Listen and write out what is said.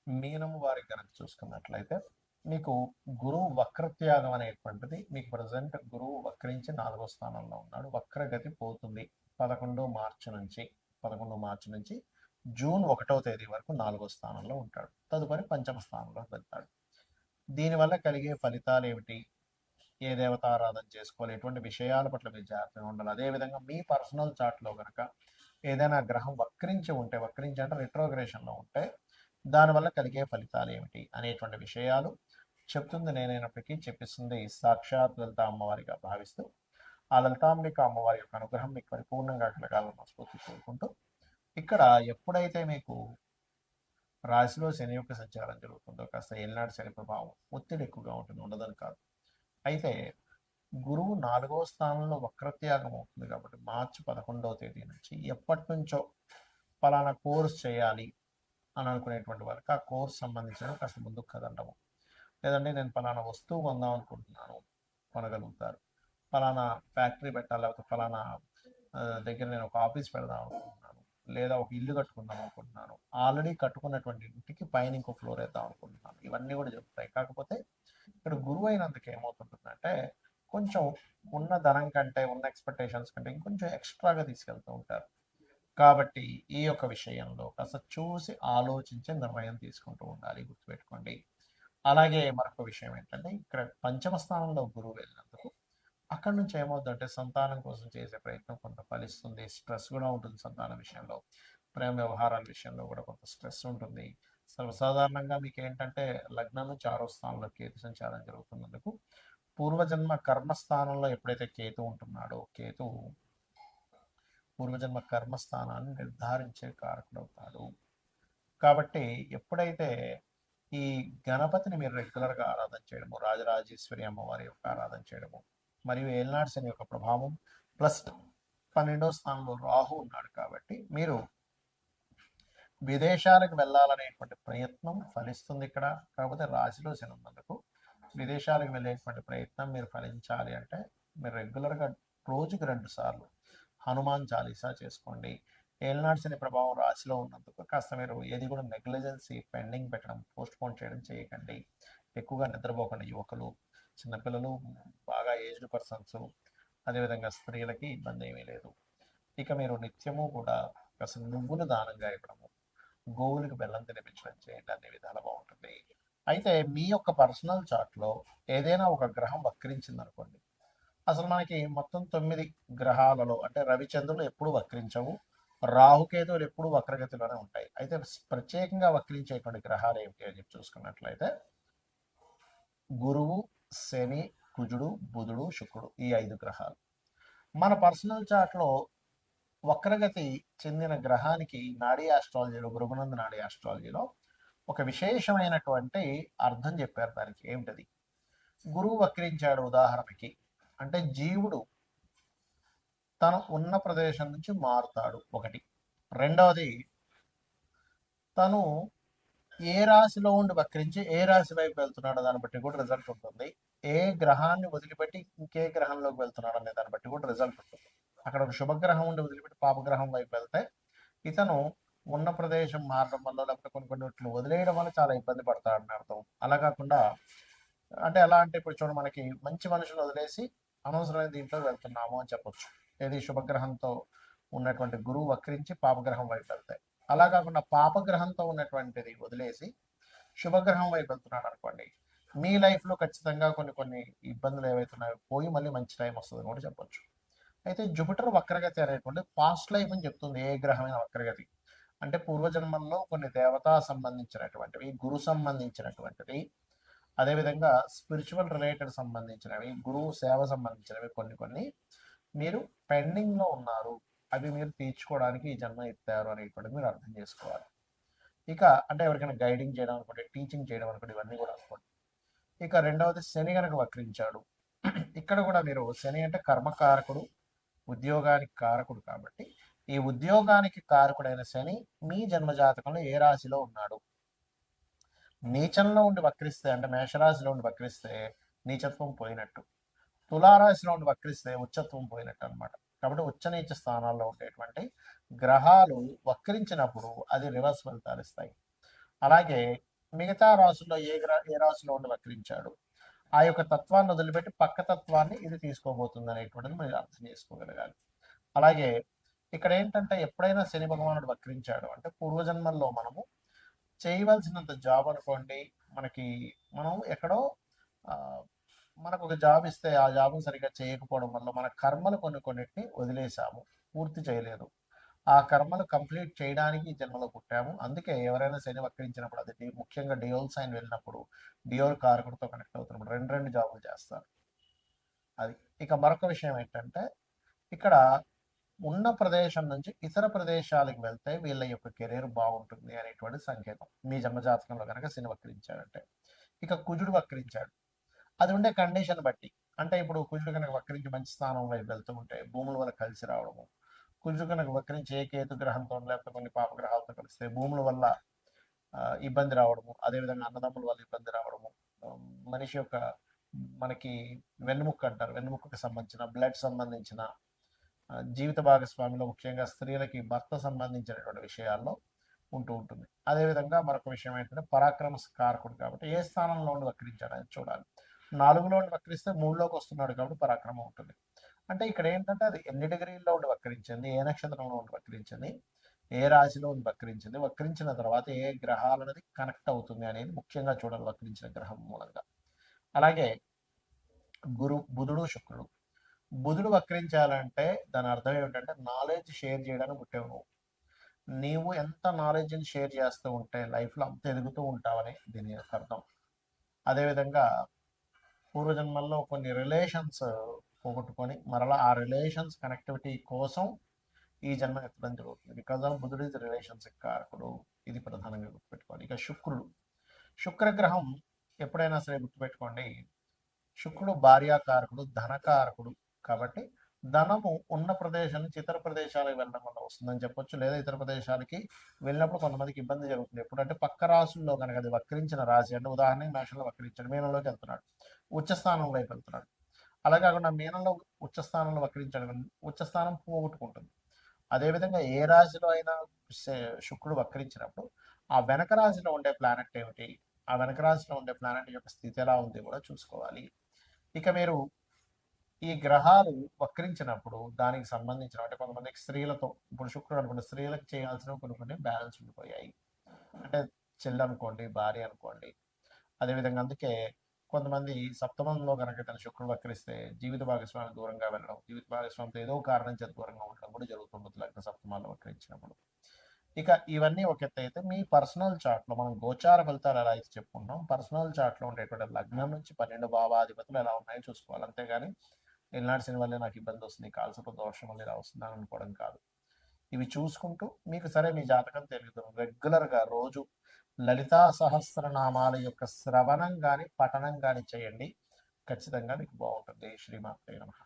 మీనము వారికి కనుక చూసుకున్నట్లయితే మీకు గురువు వక్రత్యాగం అనేటువంటిది మీకు ప్రజెంట్ గురువు వక్రించి 4వ స్థానంలో ఉన్నాడు. వక్రగతి పోతుంది 11 మార్చి నుంచి జూన్ 1వ తేదీ వరకు 4వ స్థానంలో ఉంటాడు. తదుపరి పంచమ స్థానంలో వెళ్తాడు. దీనివల్ల కలిగే ఫలితాలు ఏమిటి, ఏ దేవతారాధన చేసుకోవాలి, ఎటువంటి విషయాల పట్ల మీరు జాగ్రత్తగా ఉండాలి. అదేవిధంగా మీ పర్సనల్ చార్ట్లో కనుక ఏదైనా గ్రహం వక్రించి అంటే రిట్రోగ్రేషన్లో ఉంటే దానివల్ల కలిగే ఫలితాలు ఏమిటి అనేటువంటి విషయాలు చెప్తుంది నేనైనప్పటికీ చెప్పిస్తుంది సాక్షాత్ లలిత అమ్మవారిగా భావిస్తూ ఆ లలితాంబిక అమ్మవారి యొక్క అనుగ్రహం మీకు పరిపూర్ణంగా కలగాలని మనస్ఫూర్తి కోరుకుంటూ, ఇక్కడ ఎప్పుడైతే మీకు రాశిలో శని యొక్క సంచారం జరుగుతుందో కాస్త ఏలినాటి శని ప్రభావం ఒత్తిడి ఎక్కువగా ఉంటుంది, ఉండదని కాదు. అయితే గురువు 4వ స్థానంలో వక్రత్యాగం అవుతుంది కాబట్టి మార్చి 11వ తేదీ నుంచి ఎప్పటి నుంచో ఫలానా కోర్స్ చేయాలి అని అనుకునేటువంటి వాళ్ళకి ఆ కోర్స్ సంబంధించిన కాస్త ముందుకు కదండము. లేదంటే నేను ఫలానా వస్తువు కొందాం అనుకుంటున్నాను, కొనగలుగుతారు. ఫలానా ఫ్యాక్టరీ పెట్టాలి, లేకపోతే ఫలానా దగ్గర నేను ఒక ఆఫీస్ పెడదాం అనుకుంటున్నాను, లేదా ఒక ఇల్లు కట్టుకుందాం అనుకుంటున్నాను, ఆల్రెడీ కట్టుకున్నటువంటి ఇంటికి పైన ఇంకో ఫ్లోర్ వేద్దాం అనుకుంటున్నాను, ఇవన్నీ కూడా చెప్తాయి. కాకపోతే ఇక్కడ గురువు అయినందుకు ఏమవుతుంటుందంటే కొంచెం ఉన్న ధనం కంటే ఉన్న ఎక్స్పెక్టేషన్స్ కంటే ఇంకొంచెం ఎక్స్ట్రాగా తీసుకెళ్తూ ఉంటారు. కాబట్టి ఈ యొక్క విషయంలో కాస్త చూసి ఆలోచించి నిర్ణయం తీసుకుంటూ ఉండాలి, గుర్తుపెట్టుకోండి. అలాగే మరొక విషయం ఏంటంటే ఇక్కడ పంచమ స్థానంలో గురువు వెళ్ళినందుకు అక్కడి నుంచి ఏమవుతుందంటే సంతానం కోసం చేసే ప్రయత్నం కొంత ఫలిస్తుంది. స్ట్రెస్ కూడా ఉంటుంది సంతానం విషయంలో, ప్రేమ వ్యవహారాల విషయంలో కూడా కొంత స్ట్రెస్ ఉంటుంది. సర్వసాధారణంగా మీకు ఏంటంటే లగ్నం నుంచి 6వ స్థానంలో కేతు సంచారం జరుగుతున్నందుకు పూర్వజన్మ కర్మస్థానంలో ఎప్పుడైతే కేతు ఉంటున్నాడో కేతు పూర్వజన్మ కర్మస్థానాన్ని నిర్ధారించే కారకుడవుతాడు. కాబట్టి ఎప్పుడైతే ఈ గణపతిని మీరు రెగ్యులర్గా ఆరాధన చేయడము, రాజరాజేశ్వరి అమ్మవారి యొక్క ఆరాధన చేయడము, మరియు ఏలినాటి శని యొక్క ప్రభావం ప్లస్ 12వ స్థానంలో రాహు ఉన్నాడు కాబట్టి మీరు విదేశాలకు వెళ్ళాలనేటువంటి ప్రయత్నం ఫలిస్తుంది ఇక్కడ. కాకపోతే రాశిలో శని ఉన్నందుకు విదేశాలకు వెళ్ళేటువంటి ప్రయత్నం మీరు ఫలించాలి అంటే మీరు రెగ్యులర్గా రోజుకి 2 సార్లు హనుమాన్ చాలీసా చేసుకోండి. ఏలినాటి శని ప్రభావం రాశిలో ఉన్నందుకు కాస్త మీరు ఏది కూడా నెగ్లిజెన్సీ, పెండింగ్ పెట్టడం, పోస్ట్ పోన్ చేయడం చేయకండి. ఎక్కువగా నిద్రపోకండి. యువకులు, చిన్నపిల్లలు, బాగా ఏజ్డ్ పర్సన్స్, అదేవిధంగా స్త్రీలకి ఇబ్బంది ఏమీ లేదు. ఇక మీరు నిత్యము కూడా కాస్త నువ్వులు దానంగా ఇవ్వడము, గోవులకు బెల్లం తినిపించడం చేయండి, అన్ని విధాలు బాగుంటుంది. అయితే మీ యొక్క పర్సనల్ చార్ట్లో ఏదైనా ఒక గ్రహం వక్రించింది అనుకోండి, అసలు మనకి మొత్తం 9 గ్రహాలలో అంటే రవిచంద్రులు ఎప్పుడు వక్రించవు, రాహుకేతువులు ఎప్పుడు వక్రగతిలోనే ఉంటాయి. అయితే ప్రత్యేకంగా వక్రించేటువంటి గ్రహాలు ఏమిటి అని చెప్పి చూసుకున్నట్లయితే గురువు, శని, కుజుడు, బుధుడు, శుక్రుడు, ఈ 5 గ్రహాలు. మన పర్సనల్ చార్ట్లో వక్రగతి చెందిన గ్రహానికి నాడీ ఆస్ట్రాలజీలో, భృగునంద నాడీ ఆస్ట్రాలజీలో ఒక విశేషమైనటువంటి అర్థం చెప్పారు. దానికి ఏమిటది? గురువు వక్రించాడు ఉదాహరణకి అంటే జీవుడు తను ఉన్న ప్రదేశం నుంచి మారుతాడు ఒకటి. రెండవది తను ఏ రాశిలో ఉండి వక్రించి ఏ రాశి వైపు వెళ్తున్నాడో దాన్ని బట్టి కూడా రిజల్ట్ ఉంటుంది. ఏ గ్రహాన్ని వదిలిపెట్టి ఇంకే గ్రహంలోకి వెళ్తున్నాడు అనే దాన్ని బట్టి కూడా రిజల్ట్ ఉంటుంది. అక్కడ ఒక శుభగ్రహం ఉండి వదిలిపెట్టి పాపగ్రహం వైపు వెళ్తే ఇతను ఉన్న ప్రదేశం మారడం వల్ల, లేకపోతే కొన్ని వదిలేయడం వల్ల చాలా ఇబ్బంది పడతాడని అర్థం. అలా కాకుండా అంటే ఎలా అంటే ఇప్పుడు చూడండి, మనకి మంచి మనుషులు వదిలేసి అనవసరమైన దీంట్లో వెళ్తున్నాము అని చెప్పొచ్చు. ఏది శుభగ్రహంతో ఉన్నటువంటి గురువు వక్రించి పాపగ్రహం వైపు వెళ్తాయి. అలా కాకుండా పాపగ్రహంతో ఉన్నటువంటిది వదిలేసి శుభగ్రహం వైపు వెళ్తున్నాడు అనుకోండి, మీ లైఫ్లో ఖచ్చితంగా కొన్ని ఇబ్బందులు ఏవైతున్నాయో పోయి మళ్ళీ మంచి టైం వస్తుంది కూడా చెప్పొచ్చు. అయితే జూపిటర్ వక్రగతి అనేటువంటి పాస్ట్ లైఫ్ అని చెప్తుంది. ఏ గ్రహమైన వక్రగతి అంటే పూర్వజన్మల్లో కొన్ని దేవతా సంబంధించినటువంటివి, గురు సంబంధించినటువంటివి, అదేవిధంగా స్పిరిచువల్ రిలేటెడ్ సంబంధించినవి, గురువు సేవ సంబంధించినవి కొన్ని మీరు పెండింగ్లో ఉన్నారు, అవి మీరు తీర్చుకోవడానికి ఈ జన్మ ఎత్తారు అనేటువంటిది మీరు అర్థం చేసుకోవాలి. ఇక అంటే ఎవరికైనా గైడింగ్ చేయడం అనుకోండి, టీచింగ్ చేయడం అనుకోండి, ఇవన్నీ కూడా అనుకోండి. ఇక రెండవది శని గనక వక్రించాడు, ఇక్కడ కూడా మీరు శని అంటే కర్మకారకుడు, ఉద్యోగానికి కారకుడు కాబట్టి ఈ ఉద్యోగానికి కారకుడైన శని మీ జన్మజాతకంలో ఏ రాశిలో ఉన్నాడు, నీచంలో ఉండి వక్రిస్తే అంటే మేషరాశిలో ఉండి వక్రిస్తే నీచత్వం పోయినట్టు, తులారాశిలో ఉండి వక్రిస్తే ఉచ్చత్వం పోయినట్టు అనమాట. కాబట్టి ఉచ్చ నీచ స్థానాల్లో ఉండేటువంటి గ్రహాలు వక్రించినప్పుడు అది రివర్స్ ఫలితాలు ఇస్తాయి. అలాగే మిగతా రాసుల్లో ఏ రాశిలో ఉండి వక్రించాడు, ఆ యొక్క తత్వాన్ని వదిలిపెట్టి పక్క తత్వాన్ని ఇది తీసుకోబోతుంది అనేటువంటిది మీరు అర్థం చేసుకోగలగాలి. అలాగే ఇక్కడ ఏంటంటే ఎప్పుడైనా శని భగవానుడు వక్రించాడు అంటే పూర్వజన్మల్లో మనము చేయవలసినంత జాబ్ అనుకోండి, మనకి మనం ఎక్కడో ఆ, మనకు ఒక జాబ్ ఇస్తే ఆ జాబ్ను సరిగ్గా చేయకపోవడం వల్ల మన కర్మలు కొన్నిటిని వదిలేసాము, పూర్తి చేయలేదు. ఆ కర్మలు కంప్లీట్ చేయడానికి ఈ జన్మలో పుట్టాము. అందుకే ఎవరైనా శని వక్రించినప్పుడు అది ముఖ్యంగా డియోల్ సైన్ వెళ్ళినప్పుడు డియోల్ కారకుడితో కనెక్ట్ అవుతున్నప్పుడు రెండు రెండు జాబులు చేస్తారు. అది ఇక మరొక విషయం ఏంటంటే ఇక్కడ ఉన్న ప్రదేశం నుంచి ఇతర ప్రదేశాలకు వెళ్తే వీళ్ళ యొక్క కెరీర్ బాగుంటుంది అనేటువంటి సంకేతం మీ జన్మజాతకంలో కనుక శని వక్రించాడంటే. ఇక కుజుడు వక్రించాడు, అది ఉండే కండిషన్ బట్టి, అంటే ఇప్పుడు కుజుడు కనుక వక్రించి మంచి స్థానం వైపు వెళ్తూ ఉంటే భూముల వల్ల కలిసి రావడము, కుజుడు కనుక వక్రించి ఏ కేతు గ్రహంతో లేకపోతే కొన్ని పాపగ్రహాలతో కలిస్తే భూముల వల్ల ఇబ్బంది రావడము, అదేవిధంగా అన్నదమ్ముల వల్ల ఇబ్బంది రావడము, మనిషి యొక్క మనకి వెన్నుముక్క అంటారు, వెన్నుముక్కకు సంబంధించిన బ్లడ్ సంబంధించిన జీవిత భాగస్వామిలో ముఖ్యంగా స్త్రీలకి భర్త సంబంధించినటువంటి విషయాల్లో ఉంటూ ఉంటుంది. అదేవిధంగా మరొక విషయం ఏంటంటే పరాక్రమ కారకుడు కాబట్టి ఏ స్థానంలో ఉండి వక్రించాడని చూడాలి. 4లో ఉండి వక్రిస్తే 3లోకి వస్తున్నాడు కాబట్టి పరాక్రమం ఉంటుంది. అంటే ఇక్కడ ఏంటంటే అది ఎన్ని డిగ్రీల్లో ఉండి వక్రించింది, ఏ నక్షత్రంలో ఉండి వక్రించింది, ఏ రాశిలో ఉండి వక్రించింది, వక్రించిన తర్వాత ఏ గ్రహాలు అనేది కనెక్ట్ అవుతుంది అనేది ముఖ్యంగా చూడాలి వక్రించిన గ్రహం మూలంగా. అలాగే బుధుడు శుక్రుడు. బుధుడు వక్రించాలంటే దాని అర్థం ఏమిటంటే నాలెడ్జ్ షేర్ చేయడానికి పుట్టావు నువ్వు. నీవు ఎంత నాలెడ్జ్ని షేర్ చేస్తూ ఉంటే లైఫ్లో అంత ఎదుగుతూ ఉంటావని దీని యొక్క అర్థం. అదేవిధంగా పూర్వజన్మల్లో కొన్ని రిలేషన్స్ పోగొట్టుకొని మరలా ఆ రిలేషన్స్ కనెక్టివిటీ కోసం ఈ జన్మ ఎత్తడం జరుగుతుంది. బికాజ్ ఆఫ్ బుధుడు ఇస్ రిలేషన్స్ కారకుడు, ఇది ప్రధానంగా గుర్తుపెట్టుకోండి. ఇక శుక్రగ్రహం ఎప్పుడైనా సరే గుర్తుపెట్టుకోండి, శుక్రుడు భార్యాకారకుడు, ధనకారకుడు కాబట్టి ధనము ఉన్న ప్రదేశం నుంచి ఇతర ప్రదేశాలకు వెళ్ళడం వల్ల వస్తుందని చెప్పొచ్చు. లేదా ఇతర ప్రదేశాలకి వెళ్ళినప్పుడు కొంతమందికి ఇబ్బంది జరుగుతుంది. ఎప్పుడంటే పక్క రాశుల్లో కనుక అది వక్రించిన రాశి, అంటే ఉదాహరణకి మేషంలో వక్రించాడు, మీనంలోకి వెళ్తున్నాడు, ఉచ్చస్థానం వైపు వెళ్తున్నాడు. అలా కాకుండా మీనంలో ఉచ్చస్థానంలో వక్రించాడు, ఉచ్చస్థానం పోగొట్టుకుంటుంది. అదేవిధంగా ఏ రాశిలో అయినా శుక్రుడు వక్రించినప్పుడు ఆ వెనక రాశిలో ఉండే ప్లానెట్ ఏమిటి, ఆ వెనక రాశిలో ఉండే ప్లానెట్ యొక్క స్థితి ఎలా ఉంది కూడా చూసుకోవాలి. ఇక మీరు ఈ గ్రహాలు వక్రించినప్పుడు దానికి సంబంధించిన అంటే కొంతమందికి స్త్రీలతో, ఇప్పుడు శుక్రుడు అనుకోండి, స్త్రీలకు చేయాల్సిన కొన్ని బ్యాలెన్స్ ఉండిపోయాయి, అంటే చెల్లి అనుకోండి, భార్య అనుకోండి. అదేవిధంగా అందుకే కొంతమంది సప్తమంలో కనుక తన శుక్రుడు వక్రిస్తే జీవిత భాగస్వామి దూరంగా వెళ్ళడం, జీవిత భాగస్వామితో ఏదో కారణం చేత దూరంగా ఉండడం కూడా జరుగుతుంది లగ్న సప్తమాల్లో వక్రించినప్పుడు. ఇక ఇవన్నీ ఒక ఎత్తు అయితే మీ పర్సనల్ చార్ట్లో మనం గోచార ఫలితాలు ఎలా అయితే చెప్పుకుంటాం, పర్సనల్ చార్ట్లో ఉండేటువంటి లగ్నం నుంచి 12 భావాధిపతులు ఎలా ఉన్నాయో చూసుకోవాలి. అంతేగాని ఎల్నాడు శని వల్లే నాకు ఇబ్బంది వస్తుంది, కాల్సపు దోషం వల్ల ఇలా వస్తుందని అనుకోవడం కాదు. ఇవి చూసుకుంటూ మీకు సరే మీ జాతకం తెలుగుతుంది రెగ్యులర్గా రోజు లలితా సహస్రనామాల యొక్క శ్రవణం కానీ పఠనం కానీ చేయండి, ఖచ్చితంగా మీకు బాగుంటుంది. శ్రీమాత్రే నమః.